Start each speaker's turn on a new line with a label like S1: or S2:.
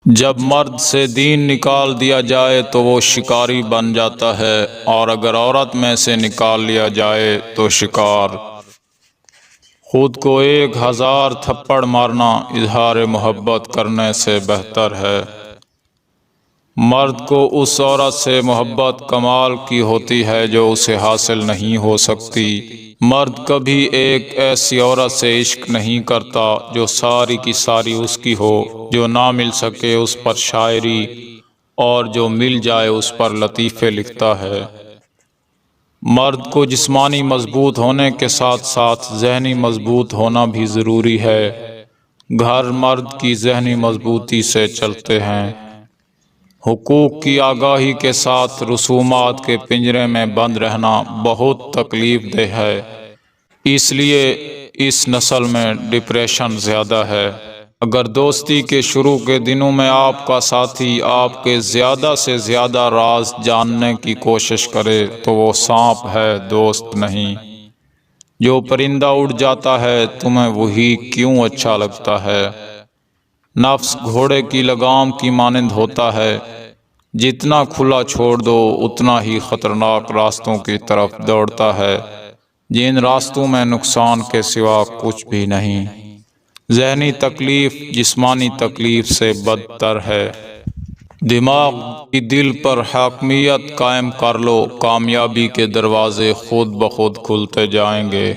S1: جب مرد سے دین نکال دیا جائے تو وہ شکاری بن جاتا ہے، اور اگر عورت میں سے نکال لیا جائے تو شکار۔ خود کو 1000 تھپڑ مارنا اظہار محبت کرنے سے بہتر ہے۔ مرد کو اس عورت سے محبت کمال کی ہوتی ہے جو اسے حاصل نہیں ہو سکتی۔ مرد کبھی ایک ایسی عورت سے عشق نہیں کرتا جو ساری کی ساری اس کی ہو، جو نہ مل سکے اس پر شاعری اور جو مل جائے اس پر لطیفے لکھتا ہے۔ مرد کو جسمانی مضبوط ہونے کے ساتھ ساتھ ذہنی مضبوط ہونا بھی ضروری ہے۔ گھر مرد کی ذہنی مضبوطی سے چلتے ہیں۔ حقوق کی آگاہی کے ساتھ رسومات کے پنجرے میں بند رہنا بہت تکلیف دہ ہے۔ اس لیے اس نسل میں ڈپریشن زیادہ ہے۔ اگر دوستی کے شروع کے دنوں میں آپ کا ساتھی آپ کے زیادہ سے زیادہ راز جاننے کی کوشش کرے تو وہ سانپ ہے، دوست نہیں۔ جو پرندہ اڑ جاتا ہے تمہیں وہی کیوں اچھا لگتا ہے؟ نفس گھوڑے کی لگام کی مانند ہوتا ہے، جتنا کھلا چھوڑ دو اتنا ہی خطرناک راستوں کی طرف دوڑتا ہے، جن راستوں میں نقصان کے سوا کچھ بھی نہیں۔ ذہنی تکلیف جسمانی تکلیف سے بدتر ہے۔ دماغ کی دل پر حاکمیت قائم کر لو، کامیابی کے دروازے خود بخود کھلتے جائیں گے۔